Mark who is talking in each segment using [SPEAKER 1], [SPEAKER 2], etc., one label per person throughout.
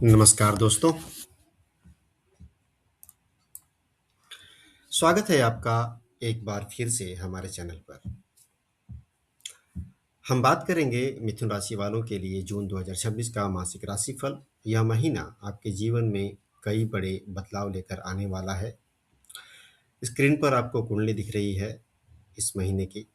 [SPEAKER 1] नमस्कार दोस्तों, स्वागत है आपका एक बार फिर से हमारे चैनल पर। हम बात करेंगे मिथुन राशि वालों के लिए जून 2026 का मासिक राशिफल। यह महीना आपके जीवन में कई बड़े बदलाव लेकर आने वाला है। स्क्रीन पर आपको कुंडली दिख रही है इस महीने की।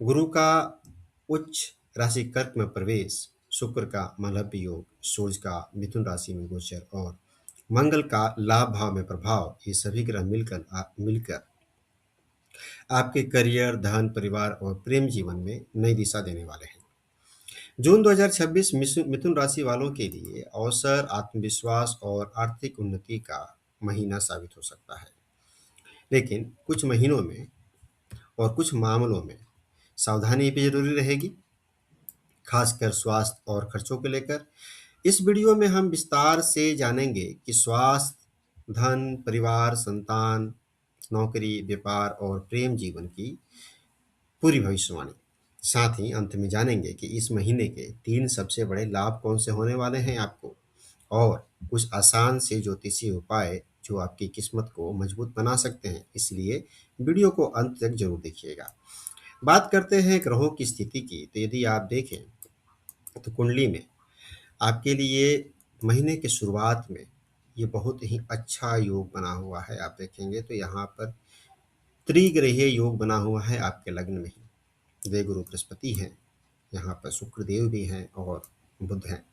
[SPEAKER 1] गुरु का उच्च राशि कर्क में प्रवेश, शुक्र का मलब्ध योग, सूर्य का मिथुन राशि में गोचर और मंगल का लाभ भाव में प्रभाव, ये सभी ग्रह मिलकर आपके करियर, धन, परिवार और प्रेम जीवन में नई दिशा देने वाले हैं। जून 2026 मिथुन राशि वालों के लिए अवसर, आत्मविश्वास और आर्थिक उन्नति का महीना साबित हो सकता है। लेकिन कुछ महीनों में और कुछ मामलों में सावधानी भी जरूरी रहेगी, खासकर स्वास्थ्य और खर्चों को लेकर। इस वीडियो में हम विस्तार से जानेंगे कि स्वास्थ्य, धन, परिवार, संतान, नौकरी, व्यापार और प्रेम जीवन की पूरी भविष्यवाणी। साथ ही अंत में जानेंगे कि इस महीने के 3 सबसे बड़े लाभ कौन से होने वाले हैं आपको, और कुछ आसान से ज्योतिषीय उपाय जो आपकी किस्मत को मजबूत बना सकते हैं। इसलिए वीडियो को अंत तक जरूर देखिएगा। बात करते हैं ग्रहों की स्थिति की। तो यदि आप देखें तो कुंडली में आपके लिए महीने की शुरुआत में ये बहुत ही अच्छा योग बना हुआ है। आप देखेंगे तो यहाँ पर त्रिग्रहीय योग बना हुआ है आपके लग्न में ही। देवगुरु बृहस्पति हैं, यहाँ पर शुक्रदेव भी हैं और बुध हैं।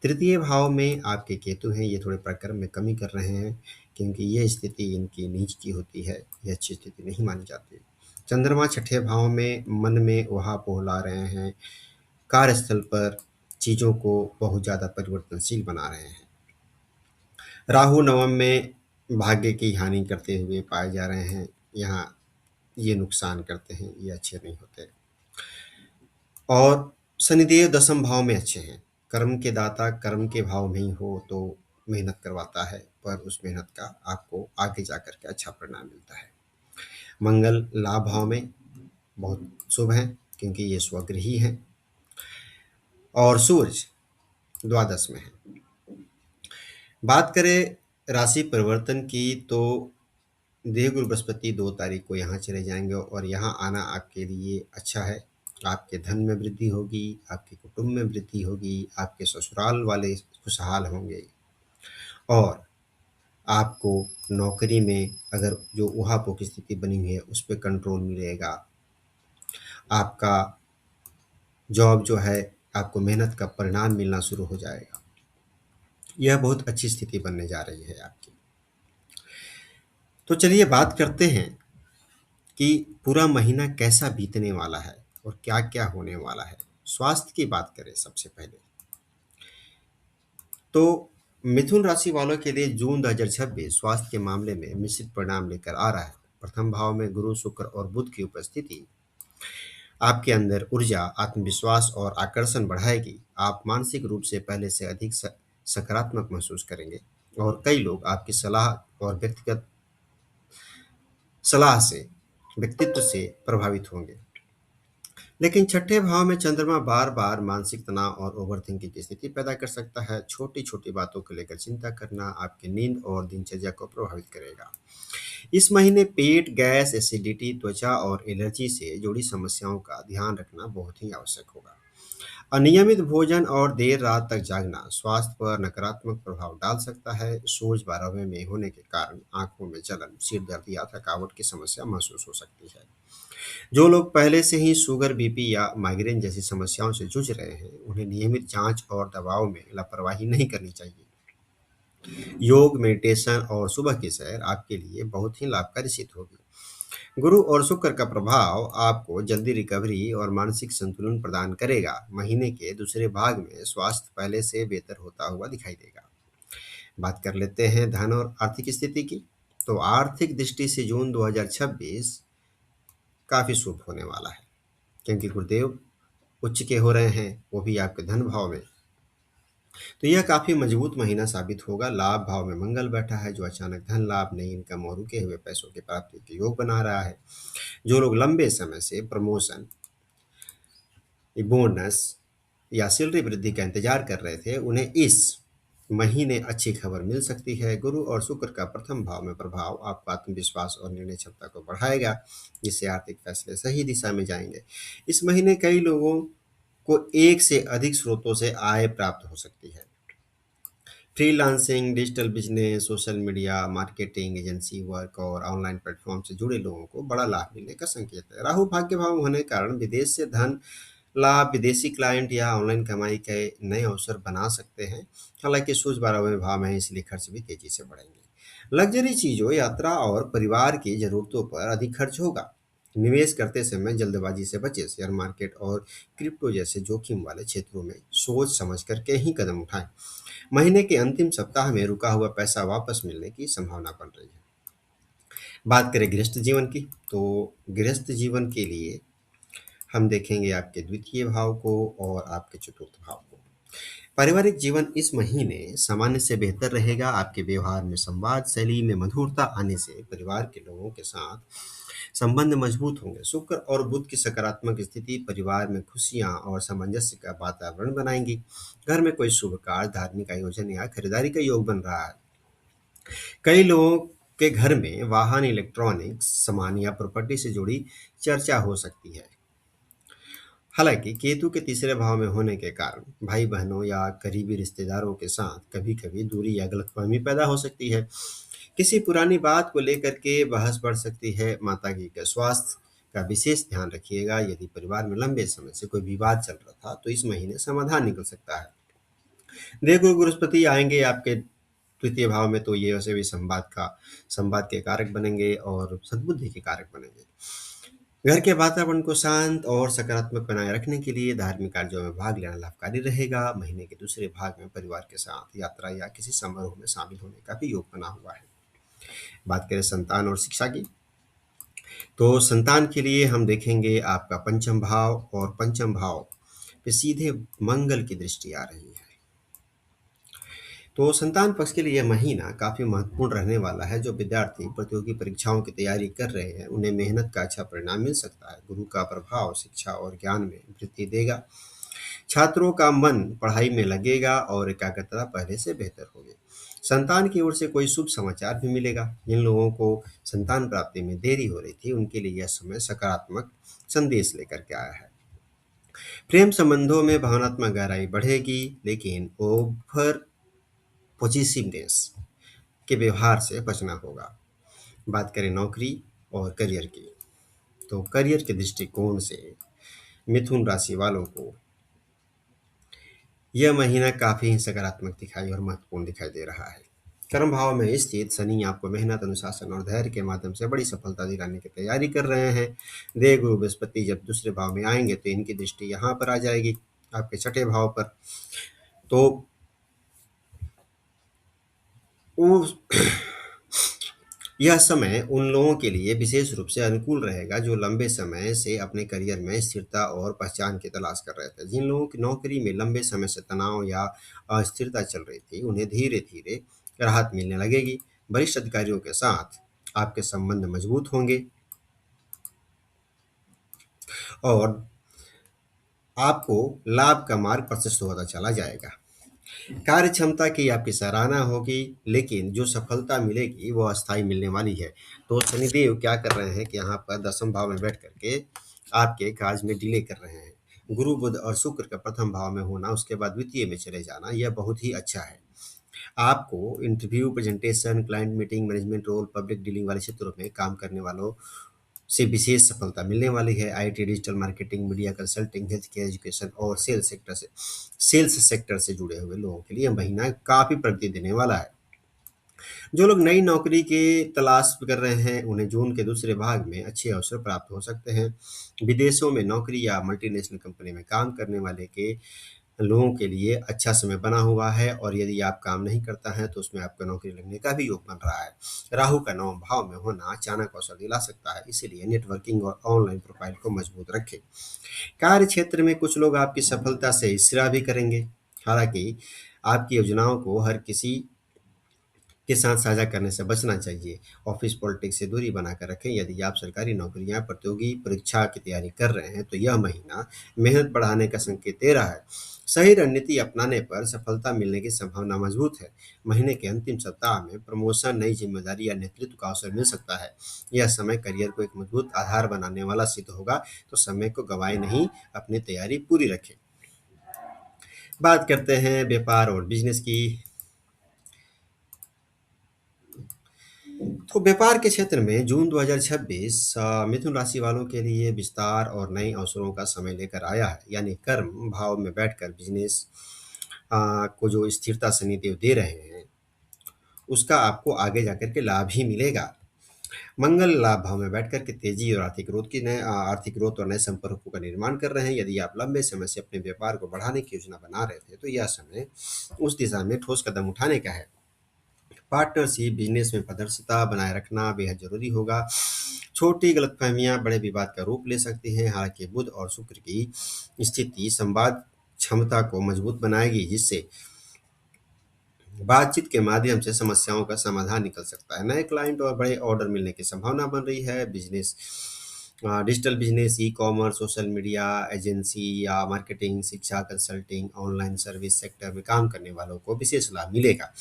[SPEAKER 1] तृतीय भाव में आपके केतु हैं। ये थोड़े प्रक्रम में कमी कर रहे हैं क्योंकि ये स्थिति इनकी नीच की होती है, ये अच्छी स्थिति नहीं मानी जाती। चंद्रमा छठे भाव में मन में उहापोह ला रहे हैं, कार्यस्थल पर चीज़ों को बहुत ज़्यादा परिवर्तनशील बना रहे हैं। राहु नवम में भाग्य की हानि करते हुए पाए जा रहे हैं। यहाँ ये नुकसान करते हैं, ये अच्छे नहीं होते। और शनिदेव दसम भाव में अच्छे हैं। कर्म के दाता कर्म के भाव में ही हो तो मेहनत करवाता है, पर उस मेहनत का आपको आगे जाकर के अच्छा परिणाम मिलता है। मंगल लाभ भाव में बहुत शुभ है क्योंकि ये स्वगृही है, और सूर्य द्वादश में है। बात करें राशि परिवर्तन की तो देवगुरु बृहस्पति 2 तारीख को यहाँ चले जाएंगे और यहाँ आना आपके लिए अच्छा है। आपके धन में वृद्धि होगी, आपके कुटुंब में वृद्धि होगी, आपके ससुराल वाले खुशहाल होंगे, और आपको नौकरी में अगर जो ऊहापोह की स्थिति बनी हुई है उस पे कंट्रोल मिलेगा। आपका जॉब जो है, आपको मेहनत का परिणाम मिलना शुरू हो जाएगा। यह बहुत अच्छी स्थिति बनने जा रही है आपकी। तो चलिए बात करते हैं कि पूरा महीना कैसा बीतने वाला है और क्या-क्या होने वाला है। स्वास्थ्य की बात करें सबसे पहले, तो मिथुन राशि वालों के लिए जून 2026 स्वास्थ्य के मामले में मिश्रित परिणाम लेकर आ रहा है। प्रथम भाव में गुरु, शुक्र और बुध की उपस्थिति आपके अंदर ऊर्जा, आत्मविश्वास और आकर्षण बढ़ाएगी। आप मानसिक रूप से पहले से अधिक सकारात्मक महसूस करेंगे और कई लोग आपकी सलाह से व्यक्तित्व से प्रभावित होंगे। लेकिन छठे भाव में चंद्रमा बार बार मानसिक तनाव और ओवरथिंकिंग की स्थिति पैदा कर सकता है। छोटी छोटी बातों को लेकर चिंता करना आपकी नींद और दिनचर्या को प्रभावित करेगा। इस महीने पेट, गैस, एसिडिटी, त्वचा और एलर्जी से जुड़ी समस्याओं का ध्यान रखना बहुत ही आवश्यक होगा। अनियमित भोजन और देर रात तक जागना स्वास्थ्य पर नकारात्मक प्रभाव डाल सकता है। सूर्य 12वें में होने के कारण आंखों में जलन, सिर दर्द या थकावट की समस्या महसूस हो सकती है। जो लोग पहले से ही शुगर, बीपी या माइग्रेन जैसी समस्याओं से जूझ रहे हैं, उन्हें नियमित जांच और दवाओं में लापरवाही नहीं करनी चाहिए। योग, मेडिटेशन और सुबह की सैर आपके लिए बहुत ही लाभकारी सिद्ध होगी। गुरु और शुक्र का प्रभाव आपको जल्दी रिकवरी और मानसिक संतुलन प्रदान करेगा। महीने के दूसरे भाग में स्वास्थ्य पहले से बेहतर होता हुआ दिखाई देगा। बात कर लेते हैं धन और आर्थिक स्थिति की। तो आर्थिक दृष्टि से जून 2026 काफी शुभ होने वाला है क्योंकि गुरुदेव उच्च के हो रहे हैं, वो भी आपके धन भाव में। तो यह काफी मजबूत महीना साबित होगा। लाभ भाव में मंगल बैठा है जो अचानक धन लाभ, नई इनकम और रुके हुए पैसों की प्राप्ति के योग बना रहा है। जो लोग लंबे समय से प्रमोशन, बोनस या सैलरी वृद्धि का इंतजार कर रहे थे, उन्हें इस महीने अच्छी खबर मिल सकती है। गुरु और शुक्र का प्रथम भाव में प्रभाव आपका आत्मविश्वास और निर्णय क्षमता को बढ़ाएगा, जिससे आर्थिक फैसले सही दिशा में जाएंगे। इस महीने कई लोगों को एक से अधिक स्रोतों से आय प्राप्त हो सकती है। Freelancing, digital business, social media marketing, agency work और ऑनलाइन प्लेटफॉर्म से जुड़े लोगों को बड़ा लाभ मिलने का संकेत है। राहु भाग्य भाव होने के कारण विदेश से धन लाभ, विदेशी क्लाइंट या ऑनलाइन कमाई के नए अवसर बना सकते हैं। हालांकि सूझ 12वें भाव में है, इसलिए खर्च भी तेजी से बढ़ेंगे। लग्जरी चीजों, यात्रा और परिवार की जरूरतों पर अधिक खर्च होगा। निवेश करते समय जल्दबाजी से बचें। शेयर मार्केट और क्रिप्टो जैसे जोखिम वाले क्षेत्रों में सोच समझ करके ही कदम उठाएं। महीने के अंतिम सप्ताह में रुका हुआ पैसा वापस मिलने की संभावना बन रही है। बात करें गृहस्थ जीवन की, तो गृहस्थ जीवन के लिए हम देखेंगे आपके द्वितीय भाव को और आपके चतुर्थ भाव को। पारिवारिक जीवन इस महीने सामान्य से बेहतर रहेगा। आपके व्यवहार में संवाद शैली में मधुरता आने से परिवार के लोगों के साथ संबंध मजबूत होंगे। शुक्र और बुध की सकारात्मक स्थिति परिवार में खुशियां और सामंजस्य का वातावरण बनाएंगी। घर में कोई शुभ कार्य, धार्मिक आयोजन या खरीदारी का योग बन रहा है। कई लोगों के घर में वाहन, इलेक्ट्रॉनिक्स सामान या प्रॉपर्टी से जुड़ी चर्चा हो सकती है। हालांकि केतु के तीसरे भाव में होने के कारण भाई बहनों या करीबी रिश्तेदारों के साथ कभी कभी दूरी या गलतफहमी पैदा हो सकती है। किसी पुरानी बात को लेकर के बहस बढ़ सकती है। माता जी के स्वास्थ्य का विशेष ध्यान रखिएगा। यदि परिवार में लंबे समय से कोई विवाद चल रहा था तो इस महीने समाधान निकल सकता है। देवगुरु बृहस्पति आएंगे आपके तृतीय भाव में, तो ये वैसे भी संवाद के कारक बनेंगे और सद्बुद्धि के कारक बनेंगे। घर के वातावरण को शांत और सकारात्मक बनाए रखने के लिए धार्मिक कार्यों में भाग लेना लाभकारी रहेगा। महीने के दूसरे भाग में परिवार के साथ यात्रा या किसी समारोह में शामिल होने का भी योग बना हुआ है। बात करें संतान और शिक्षा की, तो संतान के लिए हम देखेंगे आपका पंचम भाव, और पंचम भाव पे सीधे मंगल की दृष्टि आ रही है। तो संतान पक्ष के लिए यह महीना काफ़ी महत्वपूर्ण रहने वाला है। जो विद्यार्थी प्रतियोगी परीक्षाओं की तैयारी कर रहे हैं, उन्हें मेहनत का अच्छा परिणाम मिल सकता है। गुरु का प्रभाव शिक्षा और ज्ञान में वृद्धि देगा। छात्रों का मन पढ़ाई में लगेगा और एकाग्रता पहले से बेहतर होगी। संतान की ओर से कोई शुभ समाचार भी मिलेगा। जिन लोगों को संतान प्राप्ति में देरी हो रही थी, उनके लिए यह समय सकारात्मक संदेश लेकर के आया है। प्रेम संबंधों में भावनात्मक गहराई बढ़ेगी, लेकिन ओवर पॉजिटिवनेस के व्यवहार से बचना होगा। बात करें नौकरी और करियर की, तो करियर के दृष्टिकोण से मिथुन राशि वालों को यह महीना काफ़ी सकारात्मक दिखाई और महत्वपूर्ण दिखाई दे रहा है। कर्म भाव में स्थित शनि आपको मेहनत, अनुशासन और धैर्य के माध्यम से बड़ी सफलता दिलाने की तैयारी कर रहे हैं। देव गुरु बृहस्पति जब दूसरे भाव में आएंगे तो इनकी दृष्टि यहाँ पर आ जाएगी, आपके छठे भाव पर। तो उस यह समय उन लोगों के लिए विशेष रूप से अनुकूल रहेगा जो लंबे समय से अपने करियर में स्थिरता और पहचान की तलाश कर रहे थे। जिन लोगों की नौकरी में लंबे समय से तनाव या अस्थिरता चल रही थी, उन्हें धीरे धीरे राहत मिलने लगेगी। वरिष्ठ अधिकारियों के साथ आपके संबंध मजबूत होंगे और आपको लाभ का मार्ग प्रशस्त होता चला जाएगा। कार्य क्षमता की आपकी सराहना होगी, लेकिन जो सफलता मिलेगी वो अस्थायी मिलने वाली है। तो शनिदेव क्या कर रहे हैं कि यहाँ पर दसम भाव में बैठ करके आपके कार्य में डिले कर रहे हैं। गुरु बुध और शुक्र का प्रथम भाव में होना, उसके बाद द्वितीय में चले जाना, यह बहुत ही अच्छा है। आपको interview, presentation, client meeting, management role, public dealing वाले क्षेत्रों में काम करने वालों से विशेष सफलता मिलने वाली है। IT, digital marketing, media consulting, health care, education और सेल्स सेक्टर से जुड़े हुए लोगों के लिए यह महीना काफ़ी प्रगति देने वाला है। जो लोग नई नौकरी की तलाश कर रहे हैं, उन्हें जून के दूसरे भाग में अच्छे अवसर प्राप्त हो सकते हैं। विदेशों में नौकरी या मल्टीनेशनल कंपनी में काम करने वाले के लोगों के लिए अच्छा समय बना हुआ है, और यदि आप काम नहीं करता है तो उसमें आपका नौकरी लगने का भी योग बन रहा है। राहु का नवम भाव में होना अचानक अवसर दिला सकता है, इसीलिए नेटवर्किंग और ऑनलाइन प्रोफाइल को मजबूत रखें। कार्य क्षेत्र में कुछ लोग आपकी सफलता से ईर्ष्या भी करेंगे। हालांकि आपकी योजनाओं को हर किसी के साथ साझा करने से बचना चाहिए। ऑफिस पॉलिटिक्स से दूरी बनाकर रखें। यदि आप सरकारी नौकरियां, प्रतियोगी परीक्षा की तैयारी कर रहे हैं तो यह महीना मेहनत बढ़ाने का संकेत दे रहा है। सही रणनीति अपनाने पर सफलता मिलने की संभावना मजबूत है। महीने के अंतिम सप्ताह में प्रमोशन, नई जिम्मेदारी या नेतृत्व का अवसर मिल सकता है। यह समय करियर को एक मजबूत आधार बनाने वाला सिद्ध होगा, तो समय को गंवाए नहीं, अपनी तैयारी पूरी रखें। बात करते हैं व्यापार और बिजनेस की। तो व्यापार के क्षेत्र में जून 2026 मिथुन राशि वालों के लिए विस्तार और नए अवसरों का समय लेकर आया है। यानी कर्म भाव में बैठकर बिजनेस को जो स्थिरता शनिदेव दे रहे हैं, उसका आपको आगे जाकर के लाभ ही मिलेगा। मंगल लाभ भाव में बैठ कर के तेजी और आर्थिक ग्रोथ और नए संपर्कों का निर्माण कर रहे हैं। यदि आप लंबे समय से अपने व्यापार को बढ़ाने की योजना बना रहे थे, तो यह समय उस दिशा में ठोस कदम उठाने का है। पार्टनरशिप बिजनेस में पारदर्शिता बनाए रखना बेहद जरूरी होगा। छोटी गलतफहमियां बड़े विवाद का रूप ले सकती हैं। हालांकि बुध और शुक्र की स्थिति संवाद क्षमता को मजबूत बनाएगी, जिससे बातचीत के माध्यम से समस्याओं का समाधान निकल सकता है। नए क्लाइंट और बड़े ऑर्डर मिलने की संभावना बन रही है। Digital business, e commerce, social media agency या मार्केटिंग, शिक्षा, कंसल्टिंग, ऑनलाइन सर्विस सेक्टर में काम करने वालों को विशेष लाभ मिलेगा।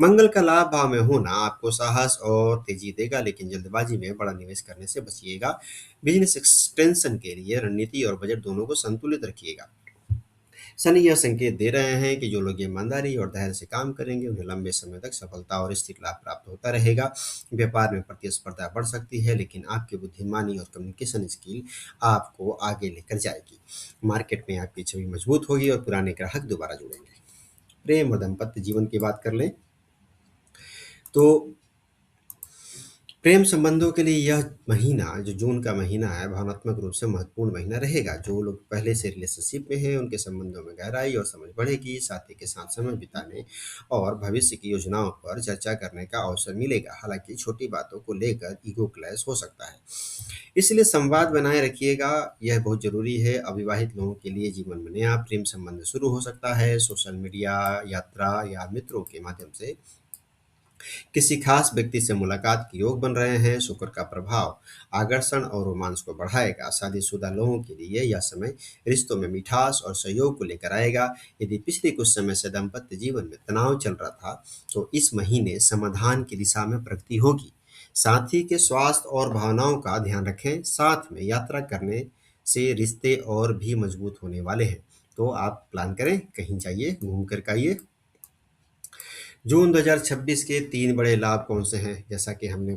[SPEAKER 1] मंगल का लाभ भाव में होना आपको साहस और तेजी देगा, लेकिन जल्दबाजी में बड़ा निवेश करने से बचिएगा। बिजनेस एक्सटेंशन के लिए रणनीति और बजट दोनों को संतुलित रखिएगा। शनि यह संकेत दे रहे हैं कि जो लोग ईमानदारी और धैर्य से काम करेंगे, उन्हें लंबे समय तक सफलता और स्थिर लाभ प्राप्त होता रहेगा। व्यापार में प्रतिस्पर्धा बढ़ सकती है, लेकिन आपकी बुद्धिमानी और कम्युनिकेशन स्किल आपको आगे लेकर जाएगी। मार्केट में आपकी छवि मजबूत होगी और पुराने ग्राहक दोबारा जुड़ेंगे। प्रेम और दाम्पत्य जीवन की बात कर लें, तो प्रेम संबंधों के लिए यह महीना, जो जून का महीना है, भावनात्मक रूप से महत्वपूर्ण महीना रहेगा। जो लोग पहले से रिलेशनशिप में हैं, उनके संबंधों में गहराई और समझ बढ़ेगी। साथी के साथ समय बिताने और भविष्य की योजनाओं पर चर्चा करने का अवसर मिलेगा। हालांकि छोटी बातों को लेकर ईगो क्लैश हो सकता है, इसलिए संवाद बनाए रखिएगा, यह बहुत जरूरी है। अविवाहित लोगों के लिए जीवन में नया प्रेम संबंध शुरू हो सकता है। सोशल मीडिया, यात्रा या मित्रों के माध्यम से किसी खास व्यक्ति से मुलाकात के योग बन रहे हैं। शुक्र का प्रभाव आकर्षण और रोमांस को बढ़ाएगा। शादीशुदा लोगों के लिए यह समय रिश्तों में मिठास और सहयोग को लेकर आएगा। यदि पिछले कुछ समय से दाम्पत्य जीवन में तनाव चल रहा था, तो इस महीने समाधान की दिशा में प्रगति होगी। साथी के स्वास्थ्य और भावनाओं का ध्यान रखें। साथ में यात्रा करने से रिश्ते और भी मजबूत होने वाले हैं, तो आप प्लान करें, कहीं जाइए, घूम कर के आइए। जून 2026 के 3 बड़े लाभ कौन से हैं? जैसा कि हमने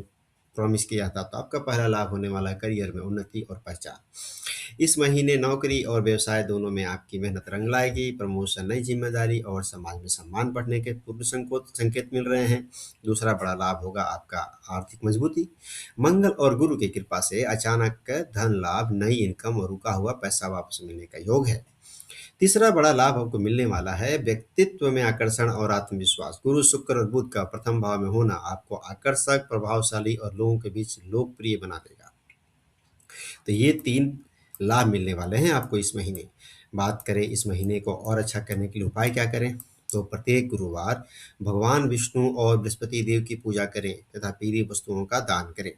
[SPEAKER 1] प्रॉमिस किया था, तो आपका पहला लाभ होने वाला है करियर में उन्नति और पहचान। इस महीने नौकरी और व्यवसाय दोनों में आपकी मेहनत रंग लाएगी। प्रमोशन, नई जिम्मेदारी और समाज में सम्मान बढ़ने के पूर्व संकेत मिल रहे हैं। दूसरा बड़ा लाभ होगा आपका आर्थिक मजबूती। मंगल और गुरु की कृपा से अचानक धन लाभ, नई इनकम और रुका हुआ पैसा वापस मिलने का योग है। तीसरा बड़ा लाभ आपको मिलने वाला है व्यक्तित्व में आकर्षण और आत्मविश्वास। गुरु, शुक्र और बुध का प्रथम भाव में होना आपको आकर्षक, प्रभावशाली और लोगों के बीच लोकप्रिय बना देगा। तो ये 3 लाभ मिलने वाले हैं आपको इस महीने। बात करें इस महीने को और अच्छा करने के लिए उपाय क्या करें, तो प्रत्येक गुरुवार भगवान विष्णु और बृहस्पति देव की पूजा करें तथा पीली वस्तुओं का दान करें।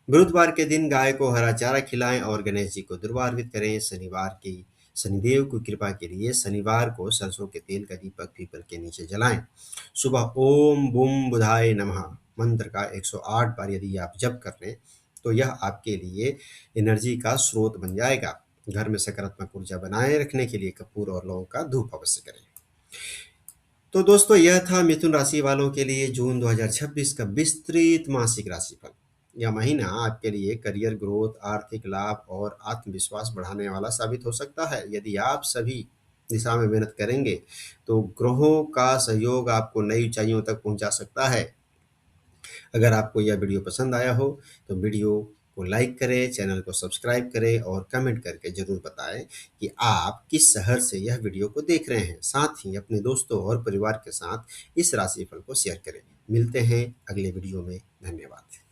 [SPEAKER 1] गुरुवार के दिन गाय को हरा चारा खिलाएं और गणेश जी को दुर्वा अर्पित करें। शनिदेव की कृपा के लिए शनिवार को सरसों के तेल का दीपक पीपल के नीचे जलाएं। सुबह ओम बुम बुधाय नमः मंत्र का 108 बार यदि आप जप कर लें, तो यह आपके लिए एनर्जी का स्रोत बन जाएगा। घर में सकारात्मक ऊर्जा बनाए रखने के लिए कपूर और लौंग का धूप अवश्य करें। तो दोस्तों, यह था मिथुन राशि वालों के लिए जून 2026 का विस्तृत मासिक राशिफल। यह महीना आपके लिए करियर ग्रोथ, आर्थिक लाभ और आत्मविश्वास बढ़ाने वाला साबित हो सकता है। यदि आप सभी दिशा में मेहनत करेंगे, तो ग्रहों का सहयोग आपको नई ऊंचाइयों तक पहुंचा सकता है। अगर आपको यह वीडियो पसंद आया हो, तो वीडियो को लाइक करें, चैनल को सब्सक्राइब करें और कमेंट करके ज़रूर बताएं कि आप किस शहर से यह वीडियो को देख रहे हैं। साथ ही अपने दोस्तों और परिवार के साथ इस राशिफल को शेयर करें। मिलते हैं अगले वीडियो में। धन्यवाद।